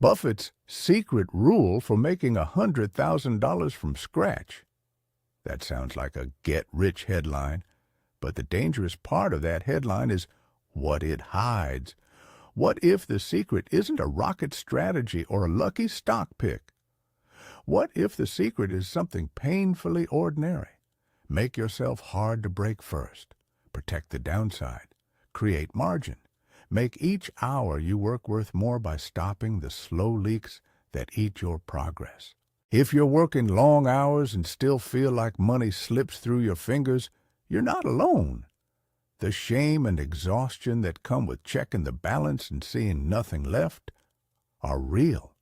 Buffett's secret rule for making $100,000 from scratch. That sounds like a get-rich headline, but the dangerous part of that headline is what it hides. What if the secret isn't a rocket strategy or a lucky stock pick? What if the secret is something painfully ordinary? Make yourself hard to break first. Protect the downside. Create margin. Make each hour you work worth more by stopping the slow leaks that eat your progress. If you're working long hours and still feel like money slips through your fingers, you're not alone. The shame and exhaustion that come with checking the balance and seeing nothing left are real.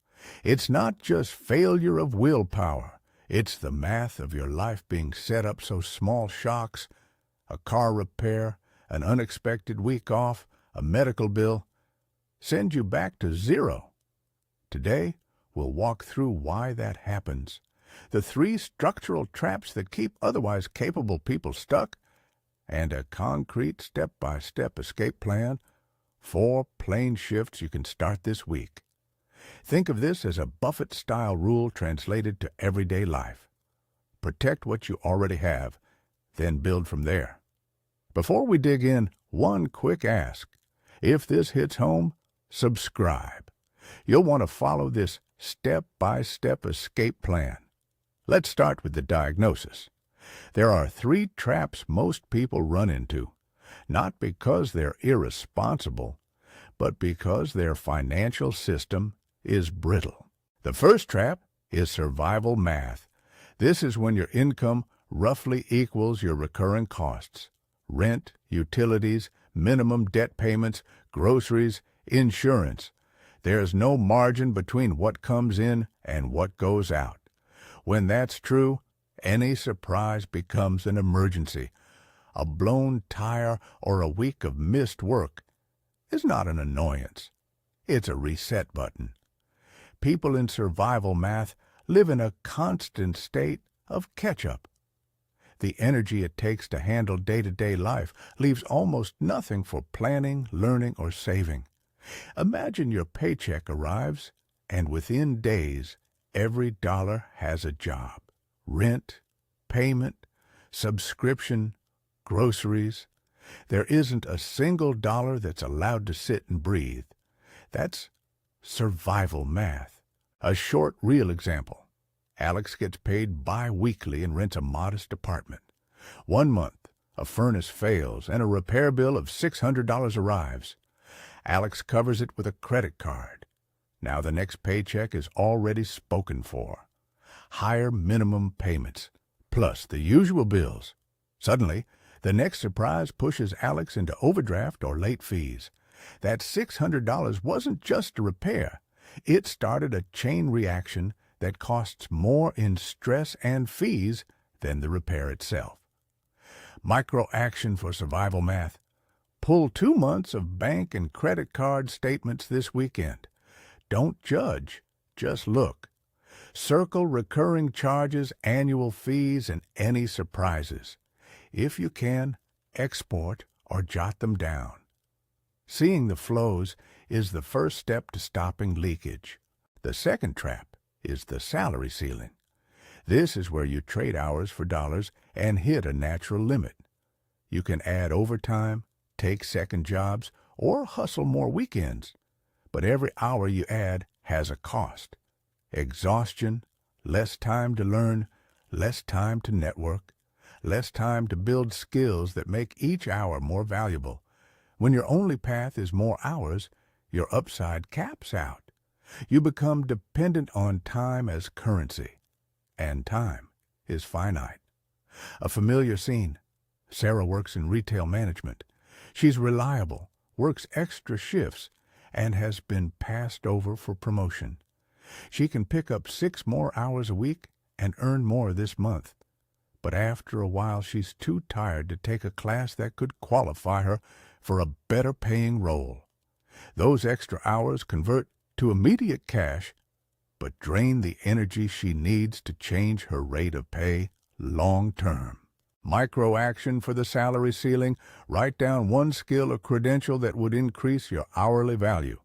It's not just failure of willpower. It's the math of your life being set up so small shocks, a car repair, an unexpected week off, a medical bill, send you back to zero. Today, we'll walk through why that happens, the 3 structural traps that keep otherwise capable people stuck, and a concrete step-by-step escape plan, 4 plain shifts you can start this week. Think of this as a Buffett-style rule translated to everyday life. Protect what you already have, then build from there. Before we dig in, one quick ask. If this hits home, subscribe. You'll want to follow this step-by-step escape plan. Let's start with the diagnosis. There are 3 traps most people run into, not because they're irresponsible, but because their financial system is brittle. The first trap is survival math. This is when your income roughly equals your recurring costs. Rent, utilities, minimum debt payments, groceries, insurance. There's no margin between what comes in and what goes out. When that's true, any surprise becomes an emergency. A blown tire or a week of missed work is not an annoyance. It's a reset button. People in survival math live in a constant state of catch-up. The energy it takes to handle day-to-day life leaves almost nothing for planning, learning, or saving. Imagine your paycheck arrives, and within days, every dollar has a job. Rent, payment, subscription, groceries. There isn't a single dollar that's allowed to sit and breathe. That's survival math. A short, real example. Alex gets paid bi-weekly and rents a modest apartment. 1 month, a furnace fails and a repair bill of $600 arrives. Alex covers it with a credit card. Now the next paycheck is already spoken for. Higher minimum payments, plus the usual bills. Suddenly, the next surprise pushes Alex into overdraft or late fees. That $600 wasn't just a repair. It started a chain reaction that costs more in stress and fees than the repair itself. Micro-action for survival math. Pull 2 months of bank and credit card statements this weekend. Don't judge, just look. Circle recurring charges, annual fees, and any surprises. If you can, export or jot them down. Seeing the flows is the first step to stopping leakage. The second trap is the salary ceiling. This is where you trade hours for dollars and hit a natural limit. You can add overtime, take second jobs, or hustle more weekends. But every hour you add has a cost. Exhaustion, less time to learn, less time to network, less time to build skills that make each hour more valuable. When your only path is more hours, your upside caps out. You become dependent on time as currency, and time is finite. A familiar scene. Sarah works in retail management. She's reliable, works extra shifts, and has been passed over for promotion. She can pick up 6 more hours a week and earn more this month. But after a while, she's too tired to take a class that could qualify her for a better-paying role. Those extra hours convert to immediate cash, but drain the energy she needs to change her rate of pay long-term. Micro-action for the salary ceiling. Write down 1 skill or credential that would increase your hourly value.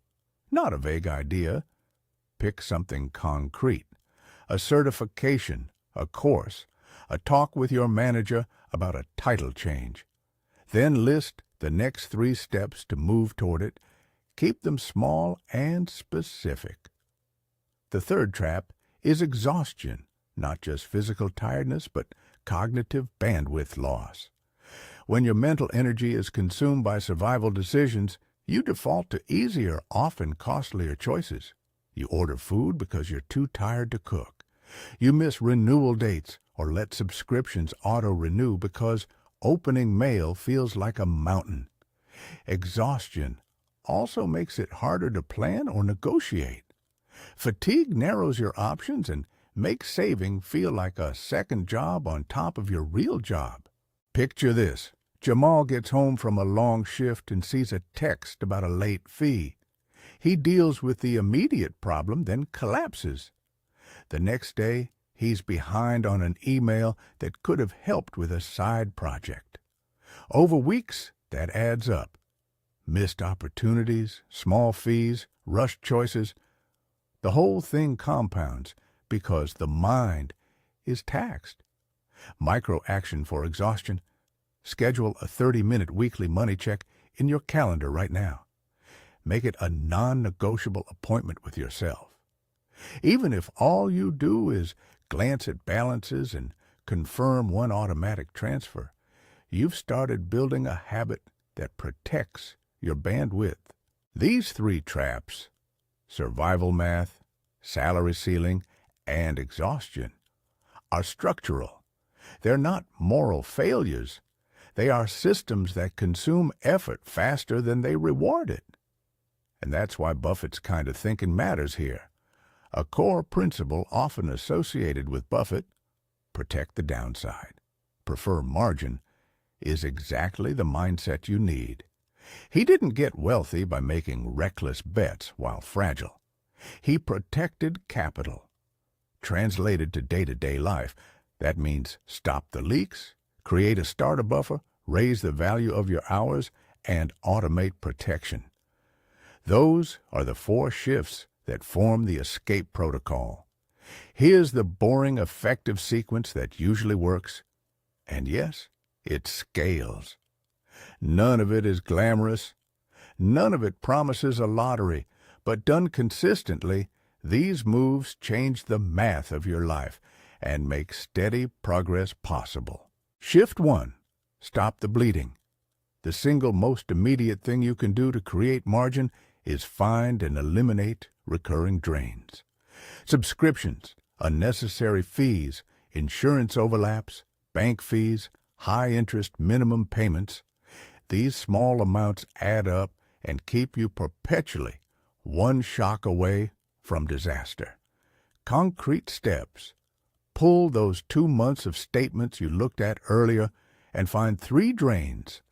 Not a vague idea. Pick something concrete, a certification, a course, a talk with your manager about a title change. Then list the next 3 steps to move toward it. Keep them small and specific. The third trap is exhaustion, not just physical tiredness, but cognitive bandwidth loss. When your mental energy is consumed by survival decisions, you default to easier, often costlier choices. You order food because you're too tired to cook. You miss renewal dates or let subscriptions auto-renew because opening mail feels like a mountain. Exhaustion also makes it harder to plan or negotiate. Fatigue narrows your options and makes saving feel like a second job on top of your real job. Picture this. Jamal gets home from a long shift and sees a text about a late fee. He deals with the immediate problem, then collapses. The next day, he's behind on an email that could have helped with a side project. Over weeks, that adds up. Missed opportunities, small fees, rushed choices. The whole thing compounds because the mind is taxed. Micro-action for exhaustion. Schedule a 30-minute weekly money check in your calendar right now. Make it a non-negotiable appointment with yourself. Even if all you do is glance at balances and confirm one automatic transfer, you've started building a habit that protects your bandwidth. These 3 traps, survival math, salary ceiling, and exhaustion, are structural. They're not moral failures. They are systems that consume effort faster than they reward it. And that's why Buffett's kind of thinking matters here. A core principle often associated with Buffett, protect the downside, prefer margin, is exactly the mindset you need. He didn't get wealthy by making reckless bets while fragile. He protected capital. Translated to day-to-day life, that means stop the leaks, create a starter buffer, raise the value of your hours, and automate protection. Those are the 4 shifts that form the escape protocol. Here's the boring, effective sequence that usually works. And yes, it scales. None of it is glamorous. None of it promises a lottery. But done consistently, these moves change the math of your life and make steady progress possible. Shift 1. Stop the bleeding. The single most immediate thing you can do to create margin is find and eliminate recurring drains. Subscriptions, unnecessary fees, insurance overlaps, bank fees, high-interest minimum payments. These small amounts add up and keep you perpetually one shock away from disaster. Concrete steps. Pull those 2 months of statements you looked at earlier and find 3 drains,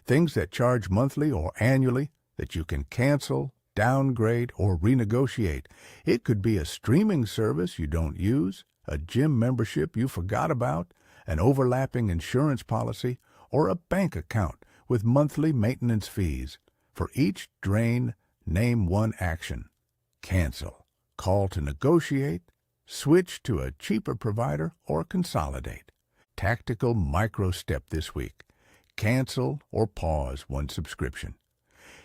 things that charge monthly or annually that you can cancel, downgrade, or renegotiate. It could be a streaming service you don't use, a gym membership you forgot about, an overlapping insurance policy, or a bank account with monthly maintenance fees. For each drain, name one action. Cancel, call to negotiate, switch to a cheaper provider, or consolidate. Tactical micro-step this week. Cancel or pause one subscription.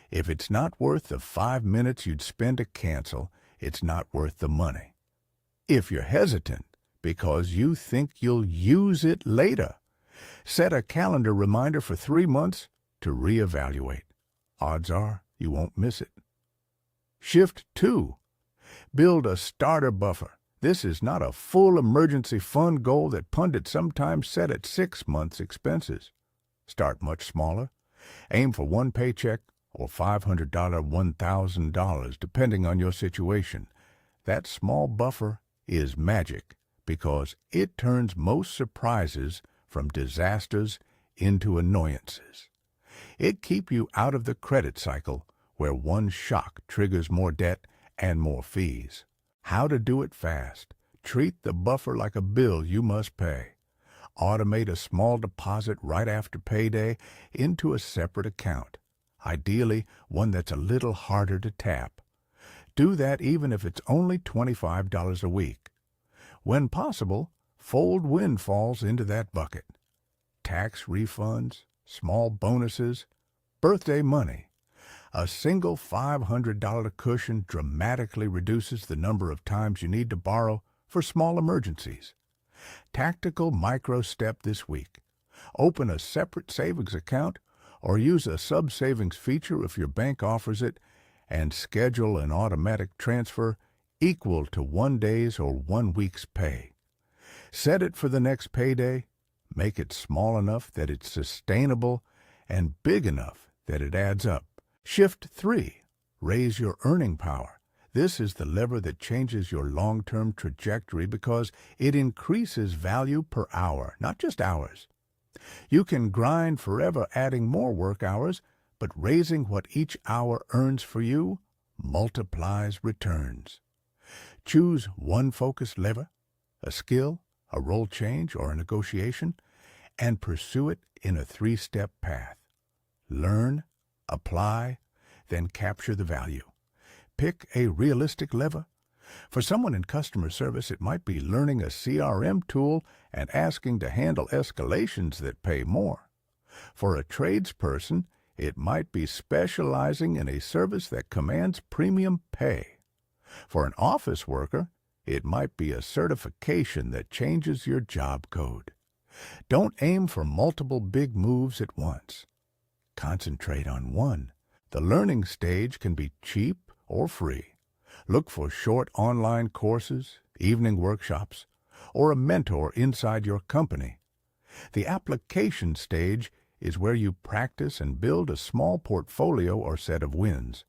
If it's not worth the 5 minutes you'd spend to cancel, it's not worth the money. If you're hesitant because you think you'll use it later, set a calendar reminder for 3 months to reevaluate. Odds are you won't miss it. Shift 2. Build a starter buffer. This is not a full emergency fund goal that pundits sometimes set at 6 months' expenses. Start much smaller. Aim for 1 paycheck or $500, $1,000, depending on your situation. That small buffer is magic because it turns most surprises from disasters into annoyances. It keeps you out of the credit cycle where one shock triggers more debt and more fees. How to do it fast. Treat the buffer like a bill you must pay. Automate a small deposit right after payday into a separate account, ideally one that's a little harder to tap. Do that even if it's only $25 a week. When possible, fold windfalls into that bucket. Tax refunds, small bonuses, birthday money. A single $500 cushion dramatically reduces the number of times you need to borrow for small emergencies. Tactical micro step this week. Open a separate savings account or use a sub-savings feature if your bank offers it, and schedule an automatic transfer equal to 1 day's or 1 week's pay. Set it for the next payday, make it small enough that it's sustainable, and big enough that it adds up. Shift 3. Raise your earning power. This is the lever that changes your long-term trajectory because it increases value per hour, not just hours. You can grind forever adding more work hours, but raising what each hour earns for you multiplies returns. Choose one focused lever, a skill, a role change, or a negotiation, and pursue it in a 3-step path. Learn, apply, then capture the value. Pick a realistic lever. For someone in customer service, it might be learning a CRM tool and asking to handle escalations that pay more. For a tradesperson, it might be specializing in a service that commands premium pay. For an office worker, it might be a certification that changes your job code. Don't aim for multiple big moves at once. Concentrate on one. The learning stage can be cheap or free. Look for short online courses, evening workshops, or a mentor inside your company. The application stage is where you practice and build a small portfolio or set of wins.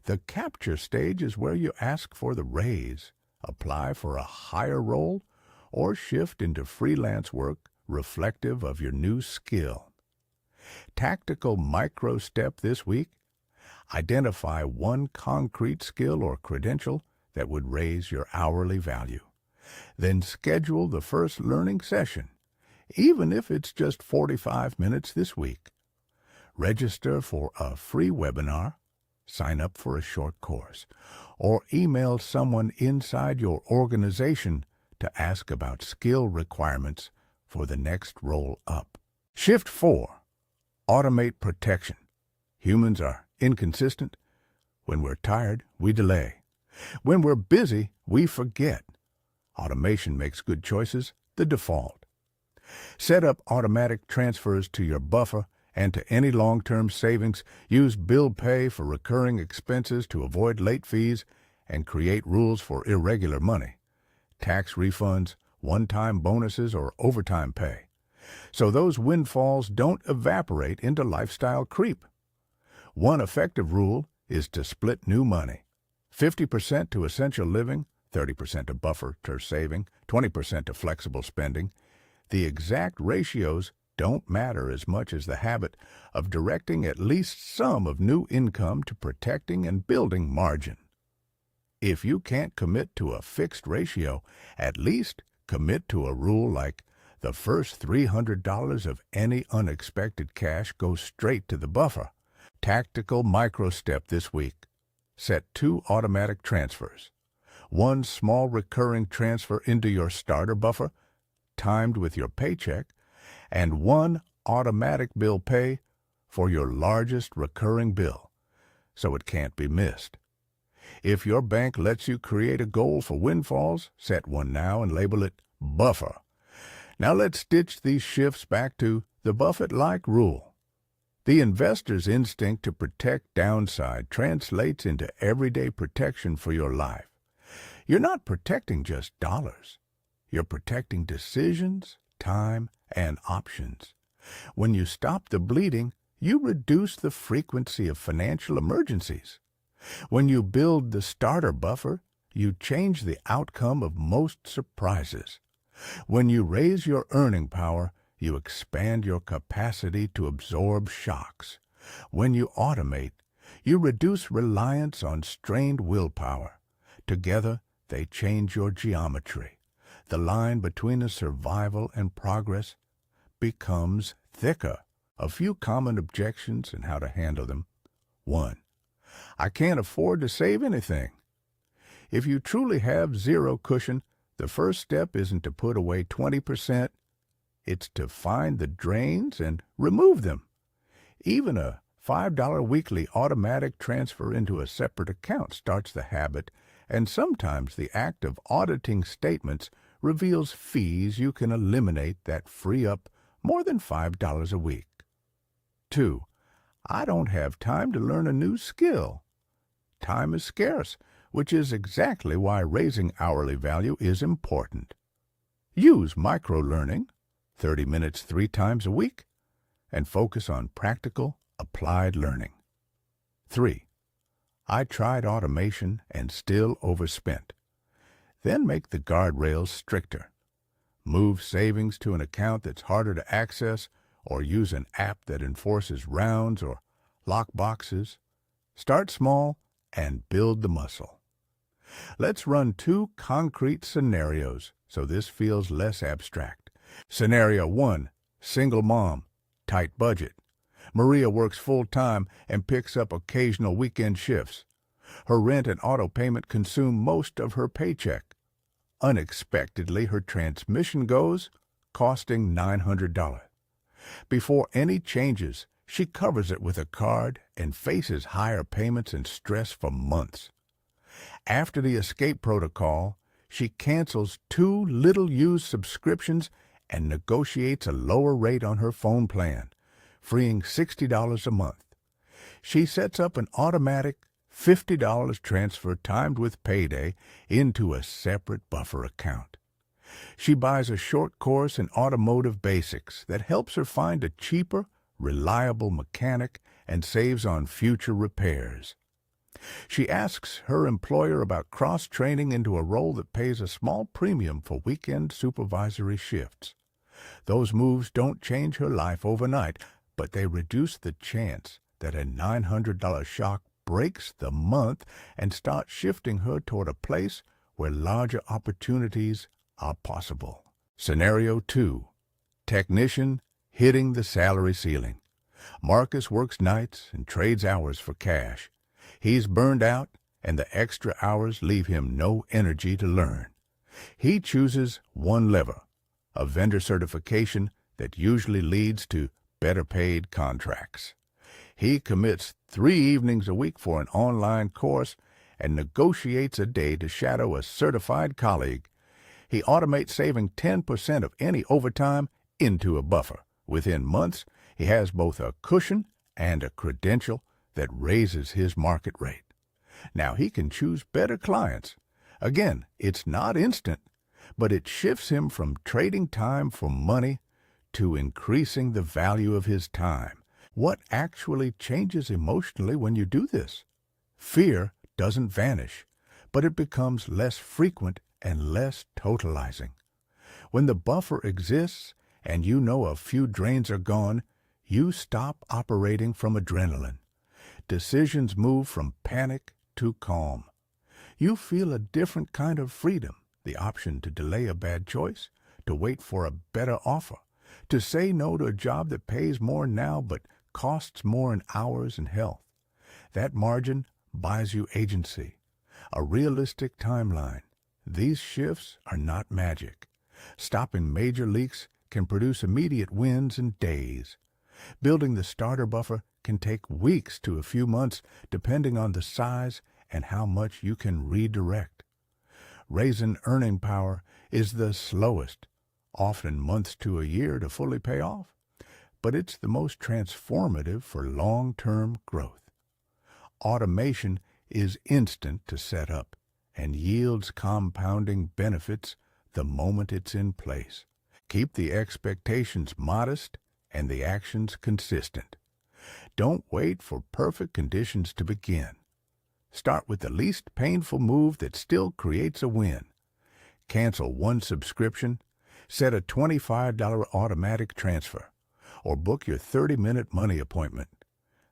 The capture stage is where you ask for the raise, apply for a higher role, or shift into freelance work reflective of your new skill. Tactical micro step this week. Identify one concrete skill or credential that would raise your hourly value. Then schedule the first learning session, even if it's just 45 minutes this week. Register for a free webinar, sign up for a short course, or email someone inside your organization to ask about skill requirements for the next roll up. Shift 4. Automate protection. Humans are inconsistent. When we're tired, we delay. When we're busy, we forget. Automation makes good choices the default. Set up automatic transfers to your buffer and to any long-term savings. Use bill pay for recurring expenses to avoid late fees and create rules for irregular money, tax refunds, one-time bonuses, or overtime pay, so those windfalls don't evaporate into lifestyle creep. One effective rule is to split new money. 50% to essential living, 30% to buffer to saving, 20% to flexible spending. The exact ratios don't matter as much as the habit of directing at least some of new income to protecting and building margin. If you can't commit to a fixed ratio, at least commit to a rule like the first $300 of any unexpected cash goes straight to the buffer. Tactical micro step this week. Set 2 automatic transfers. One small recurring transfer into your starter buffer, timed with your paycheck, and one automatic bill pay for your largest recurring bill, so it can't be missed. If your bank lets you create a goal for windfalls, set one now and label it buffer. Now let's stitch these shifts back to the Buffett-like rule. The investor's instinct to protect downside translates into everyday protection for your life. You're not protecting just dollars. You're protecting decisions, time, and options. When you stop the bleeding, you reduce the frequency of financial emergencies. When you build the starter buffer, you change the outcome of most surprises. When you raise your earning power, you expand your capacity to absorb shocks. When you automate, you reduce reliance on strained willpower. Together, they change your geometry. The line between survival and progress becomes thicker. A few common objections and how to handle them. 1. I can't afford to save anything. If you truly have zero cushion, the first step isn't to put away 20%, it's to find the drains and remove them. Even a $5 weekly automatic transfer into a separate account starts the habit, and sometimes the act of auditing statements reveals fees you can eliminate that free up more than $5 a week. 2. I don't have time to learn a new skill. Time is scarce, which is exactly why raising hourly value is important. Use micro-learning, 30 minutes 3 times a week, and focus on practical, applied learning. 3. I tried automation and still overspent. Then make the guardrails stricter. Move savings to an account that's harder to access, or use an app that enforces rounds or lock boxes. Start small and build the muscle. Let's run 2 concrete scenarios so this feels less abstract. Scenario 1, single mom, tight budget. Maria works full-time and picks up occasional weekend shifts. Her rent and auto payment consume most of her paycheck. Unexpectedly, her transmission goes, costing $900. Before any changes, she covers it with a card and faces higher payments and stress for months. After the escape protocol, she cancels 2 little-used subscriptions and negotiates a lower rate on her phone plan, freeing $60 a month. She sets up an automatic $50 transfer timed with payday into a separate buffer account. She buys a short course in automotive basics that helps her find a cheaper, reliable mechanic and saves on future repairs. She asks her employer about cross-training into a role that pays a small premium for weekend supervisory shifts. Those moves don't change her life overnight, but they reduce the chance that a $900 shock breaks the month and starts shifting her toward a place where larger opportunities are possible. Scenario 2. Technician hitting the salary ceiling. Marcus works nights and trades hours for cash. He's burned out, and the extra hours leave him no energy to learn. He chooses one lever, a vendor certification that usually leads to better paid contracts. He commits 3 evenings a week for an online course and negotiates a day to shadow a certified colleague. He automates saving 10% of any overtime into a buffer. Within months, he has both a cushion and a credential that raises his market rate. Now he can choose better clients. Again, it's not instant, but it shifts him from trading time for money to increasing the value of his time. What actually changes emotionally when you do this? Fear doesn't vanish, but it becomes less frequent and less totalizing. When the buffer exists and you know a few drains are gone, you stop operating from adrenaline. Decisions move from panic to calm. You feel a different kind of freedom, the option to delay a bad choice, to wait for a better offer, to say no to a job that pays more now but costs more in hours and health. That margin buys you agency, a realistic timeline. These shifts are not magic. Stopping major leaks can produce immediate wins in days. Building the starter buffer can take weeks to a few months, depending on the size and how much you can redirect. Raising earning power is the slowest, often months to a year to fully pay off, but it's the most transformative for long-term growth. Automation is instant to set up and yields compounding benefits the moment it's in place. Keep the expectations modest and the actions consistent. Don't wait for perfect conditions to begin. Start with the least painful move that still creates a win. Cancel one subscription, set a $25 automatic transfer, or book your 30-minute money appointment.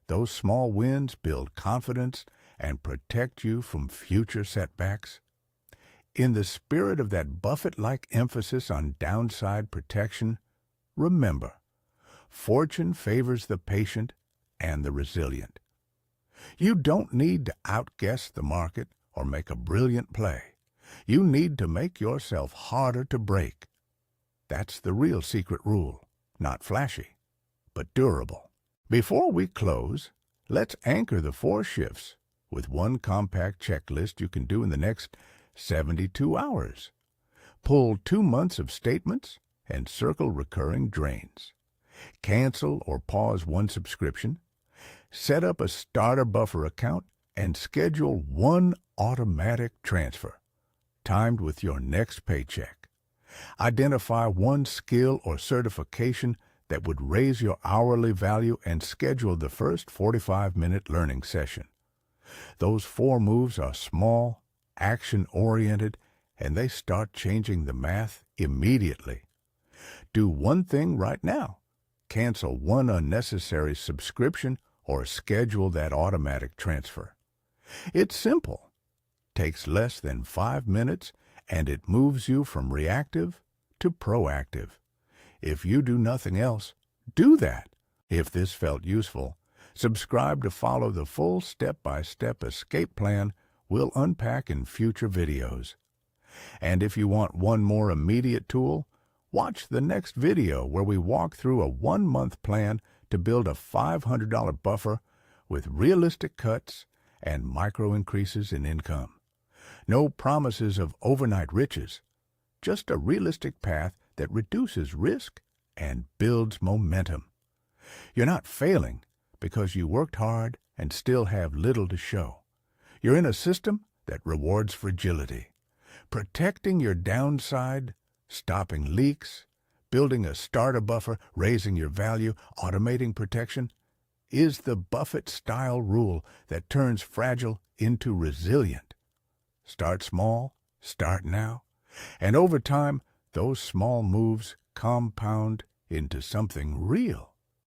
Those small wins build confidence and protect you from future setbacks. In the spirit of that Buffett-like emphasis on downside protection, remember, fortune favors the patient and the resilient. You don't need to outguess the market or make a brilliant play. You need to make yourself harder to break. That's the real secret rule. Not flashy, but durable. Before we close, let's anchor the 4 shifts with one compact checklist you can do in the next 72 hours. Pull 2 months of statements and circle recurring drains. Cancel or pause one subscription. Set up a starter buffer account and schedule one automatic transfer, timed with your next paycheck. Identify one skill or certification that would raise your hourly value and schedule the first 45-minute learning session. Those 4 moves are small, action-oriented, and they start changing the math immediately. Do one thing right now. Cancel one unnecessary subscription or schedule that automatic transfer. It's simple, takes less than 5 minutes, and it moves you from reactive to proactive. If you do nothing else, do that. If this felt useful, subscribe to follow the full step-by-step escape plan we'll unpack in future videos. And if you want one more immediate tool, watch the next video where we walk through a 1-month plan to build a $500 buffer with realistic cuts and micro increases in income. No promises of overnight riches, just a realistic path that reduces risk and builds momentum. You're not failing because you worked hard and still have little to show. You're in a system that rewards fragility. Protecting your downside, stopping leaks, building a starter buffer, raising your value, automating protection, is the Buffett-style rule that turns fragile into resilient. Start small, start now, and over time, those small moves compound into something real.